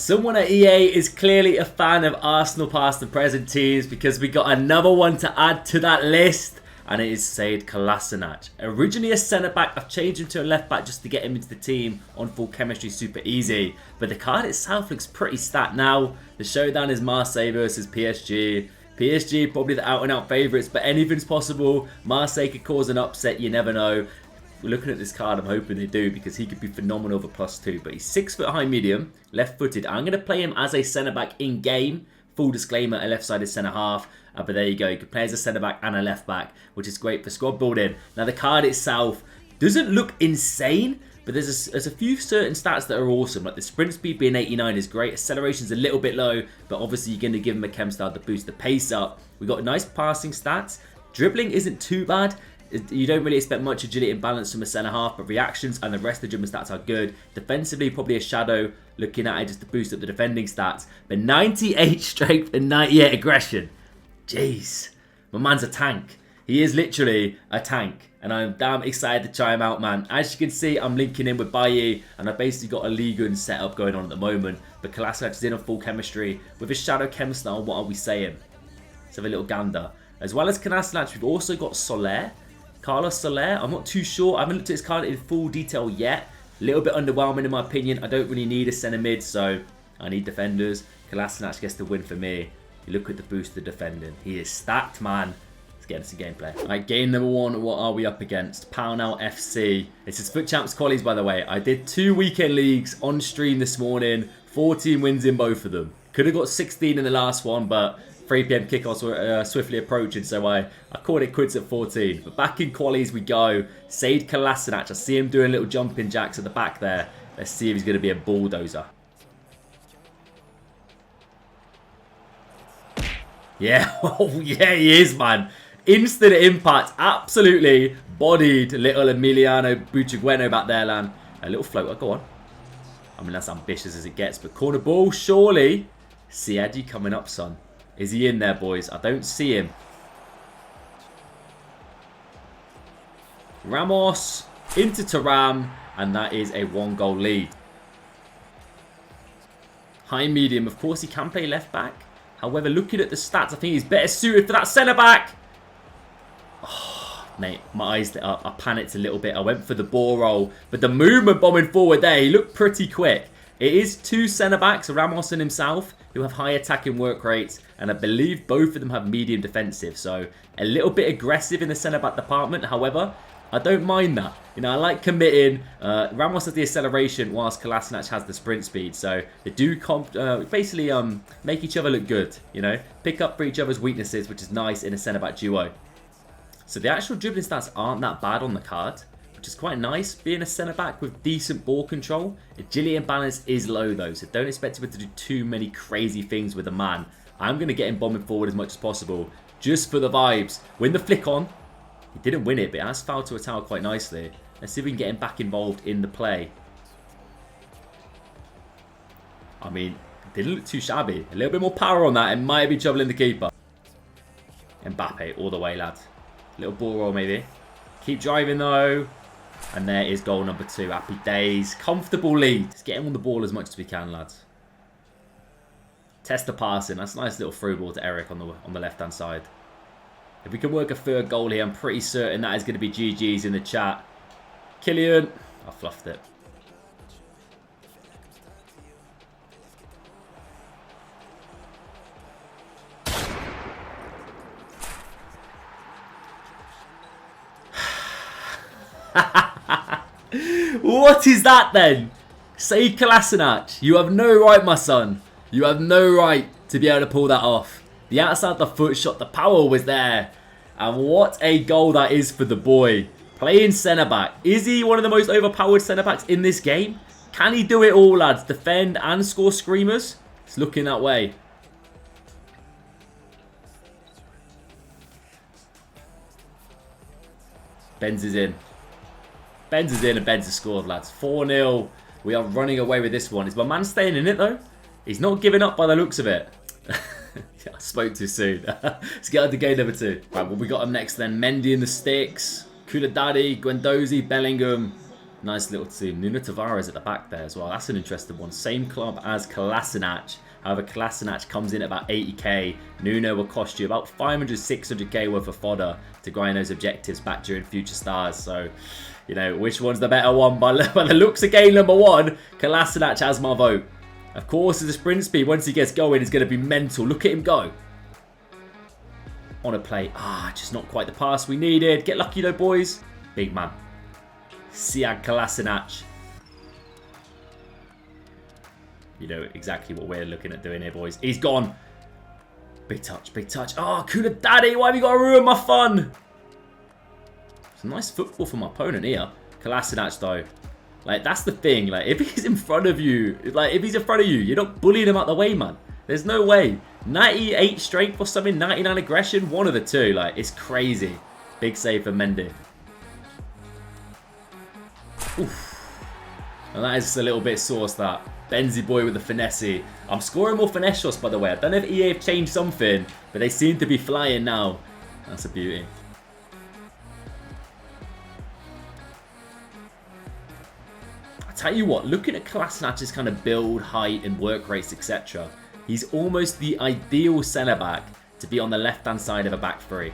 Someone at EA is clearly a fan of Arsenal past and present teams, because we got another one to add to that list, and it is Kolasinac. Originally a centre-back, I've changed him to a left-back just to get him into the team on full chemistry super easy. But the card itself looks pretty stat now. The showdown is Marseille versus PSG. PSG probably the out-and-out favourites, but anything's possible. Marseille could cause an upset, you never know. Looking at this card, I'm hoping they do, because he could be phenomenal for +2. But he's 6 foot high medium, left-footed. I'm going to play him as a centre-back in-game. Full disclaimer, a left-sided centre-half. But there you go. You can play as a centre-back and a left-back, which is great for squad building. Now, the card itself doesn't look insane, but there's a few certain stats that are awesome. Like the sprint speed being 89 is great. Acceleration's a little bit low, but obviously you're going to give him a chem style to boost the pace up. We've got nice passing stats. Dribbling isn't too bad. You don't really expect much agility and balance from a centre-half, but reactions and the rest of the dribbling stats are good. Defensively, probably a shadow, looking at it just to boost up the defending stats. But 98 strength and 98 aggression. Jeez. My man's a tank. He is literally a tank. And I'm damn excited to try him out, man. As you can see, I'm linking in with Bailly, and I've basically got a Ligue 1 setup going on at the moment. But Kolasinac is in on full chemistry. With his shadow chem style, what are we saying? Let's have a little gander. As well as Kolasinac, we've also got Soler. Carlos Soler, I'm not too sure. I haven't looked at his card in full detail yet. A little bit underwhelming in my opinion. I don't really need a centre mid, so I need defenders. Kolasinac gets the win for me. You look at the boost of defending. He is stacked, man. Let's get into some gameplay. Alright, game number 1. What are we up against? Pownell FC. This is Foot Champs Qualies, by the way. I did 2 weekend leagues on stream this morning. 14 wins in both of them. Could have got 16 in the last one, but 3 PM kickoffs were swiftly approaching, so I called it quits at 14. But back in qualies we go. Kolasinac. I see him doing little jumping jacks at the back there. Let's see if he's going to be a bulldozer. Yeah, oh yeah, he is, man. Instant impact, absolutely bodied little Emiliano Butragueno back there, man. A little floater, go on. I mean, that's ambitious as it gets, but corner ball, surely. Siadi coming up, son. Is he in there, boys? I don't see him. Ramos into Thuram, and that is a 1-goal lead. High medium, of course he can play left back. However, looking at the stats, I think he's better suited for that centre back. Oh, mate, my eyes lit up. I panicked a little bit. I went for the ball roll, but the movement bombing forward there, he looked pretty quick. It is 2 centre backs, Ramos and himself, who have high attacking work rates, and I believe both of them have medium defensive, so a little bit aggressive in the centre back department. However, I don't mind that. You know, I like committing. Ramos has the acceleration, whilst Kolasinac has the sprint speed, so they do basically make each other look good. You know, pick up for each other's weaknesses, which is nice in a centre back duo. So the actual dribbling stats aren't that bad on the card, which is quite nice. Being a centre-back with decent ball control. Agility and balance is low though, so don't expect him to do too many crazy things with a man. I'm going to get him bombing forward as much as possible, just for the vibes. Win the flick on. He didn't win it, but it has fouled to a tower quite nicely. Let's see if we can get him back involved in the play. I mean, didn't look too shabby. A little bit more power on that, it might be troubling the keeper. Mbappe all the way, lad. Little ball roll maybe. Keep driving though. And there is goal number 2. Happy days. Comfortable lead. Let's get him on the ball as much as we can, lads. Test the passing. That's a nice little through ball to Eric on the left-hand side. If we can work a 3rd goal here, I'm pretty certain that is going to be GG's in the chat. Kylian. I fluffed it. What is that then? Say Kolasinac. You have no right, my son. You have no right to be able to pull that off. The outside the foot shot, the power was there. And what a goal that is for the boy. Playing centre-back. Is he one of the most overpowered centre-backs in this game? Can he do it all, lads? Defend and score screamers? It's looking that way. Benz is in. Benz is in and Benz has scored, lads. 4-0. We are running away with this one. Is my man staying in it, though? He's not giving up by the looks of it. I spoke too soon. Let's get on to game number 2. Right, what we got up next then? Mendy in the sticks. Koulibaly, Guendouzi, Bellingham. Nice little team. Nuno Tavares at the back there as well. That's an interesting one. Same club as Kolasinac. However, Kolasinac comes in at about 80k. Nuno will cost you about 500, 600k worth of fodder to grind those objectives back during Future Stars. So, you know, which one's the better one? By the looks of game number 1, Kolasinac has my vote. Of course, his sprint speed, once he gets going, is going to be mental. Look at him go. On a play. Just not quite the pass we needed. Get lucky though, boys. Big man. Sead Kolasinac. You know exactly what we're looking at doing here, boys. He's gone. Big touch, big touch. Oh, Kula Daddy, why have you got to ruin my fun? It's a nice football from my opponent here. Kolasinac, though. Like, that's the thing. Like, if he's in front of you, like, if he's in front of you, you're not bullying him out the way, man. There's no way. 98 strength or something, 99 aggression, one of the two. Like, it's crazy. Big save for Mendy. Oof. And that is a little bit sauce, that. Benzi boy with the finesse. I'm scoring more finesse shots, by the way. I don't know if EA have changed something, but they seem to be flying now. That's a beauty. I tell you what, looking at Kolasinac' kind of build, height, and work rates, etc., he's almost the ideal centre-back to be on the left-hand side of a back three.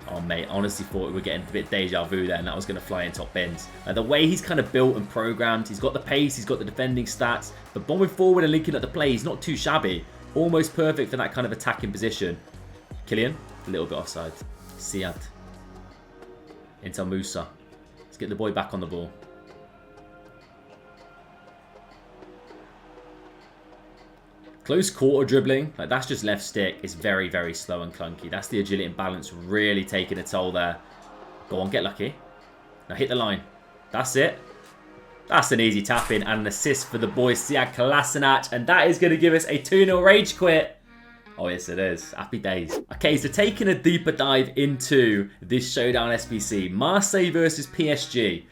Oh, mate, I honestly thought we were getting a bit deja vu there and that was going to fly in top bins. The way he's kind of built and programmed, he's got the pace, he's got the defending stats, but bombing forward and linking up the play, he's not too shabby. Almost perfect for that kind of attacking position. Kylian, a little bit offside. Sead. Into Musa. Let's get the boy back on the ball. Close quarter dribbling, like that's just left stick. It's very, very slow and clunky. That's the agility and balance really taking a toll there. Go on, get lucky. Now hit the line. That's it. That's an easy tap in and an assist for the boy Sead Kolasinac. And that is going to give us a 2-0 rage quit. Oh, yes, it is. Happy days. Okay, so taking a deeper dive into this Showdown SBC. Marseille versus PSG.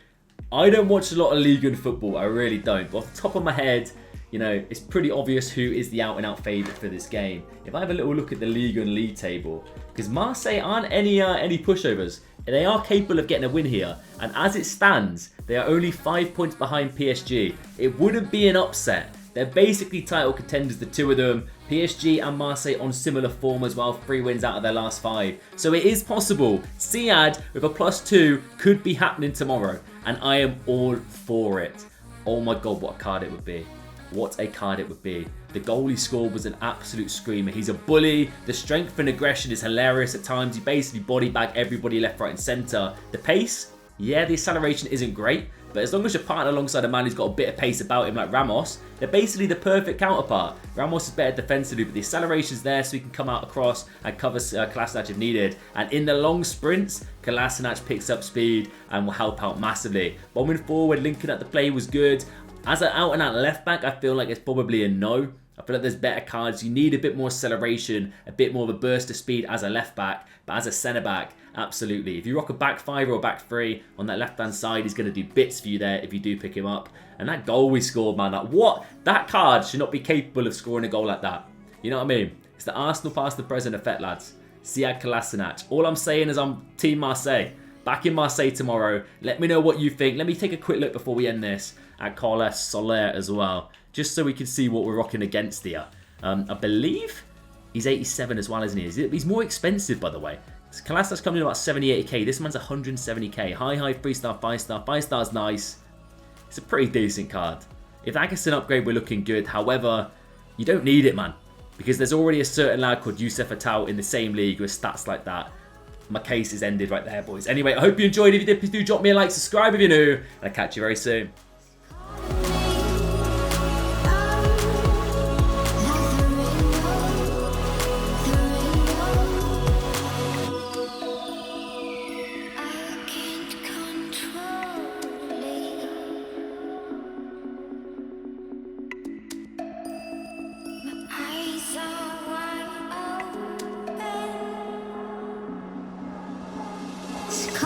I don't watch a lot of Ligue 1 football. I really don't. But off the top of my head, you know, it's pretty obvious who is the out-and-out favourite for this game. If I have a little look at the Ligue 1 league table, because Marseille aren't any pushovers. They are capable of getting a win here. And as it stands, they are only 5 points behind PSG. It wouldn't be an upset. They're basically title contenders, the two of them. PSG and Marseille on similar form as well. 3 wins out of their last 5. So it is possible. Sead with a +2 could be happening tomorrow. And I am all for it. Oh my God, what a card it would be. What a card it would be. The goal he scored was an absolute screamer. He's a bully. The strength and aggression is hilarious at times. He basically body bag everybody left, right and centre. The pace, yeah, the acceleration isn't great. But as long as you're partnered alongside a man who's got a bit of pace about him like Ramos, they're basically the perfect counterpart. Ramos is better defensively, but the acceleration's there so he can come out across and cover Kolasinac if needed. And in the long sprints, Kolasinac picks up speed and will help out massively. Bombing forward, linking at the play was good. As an out-and-out left-back, I feel like it's probably a no. I feel like there's better cards. You need a bit more acceleration, a bit more of a burst of speed as a left-back. But as a centre-back, absolutely. If you rock a back 5 or a back 3 on that left-hand side, he's going to do bits for you there if you do pick him up. And that goal we scored, man. Like, what? That card should not be capable of scoring a goal like that. You know what I mean? It's the Arsenal past the present effect, lads. Sead Kolasinac. All I'm saying is I'm Team Marseille. Back in Marseille tomorrow. Let me know what you think. Let me take a quick look before we end this at Kolasinac as well, just so we can see what we're rocking against here. I believe he's 87 as well, isn't he? He's more expensive, by the way. Kolasinac's coming in about 70, 80k. This man's 170k. High, 3-star, 5-star. 5-star's nice. It's a pretty decent card. If that gets an upgrade, we're looking good. However, you don't need it, man, because there's already a certain lad called Youssef Attal in the same league with stats like that. My case is ended right there, boys. Anyway, I hope you enjoyed. If you did, please do drop me a like, subscribe if you're new, and I'll catch you very soon.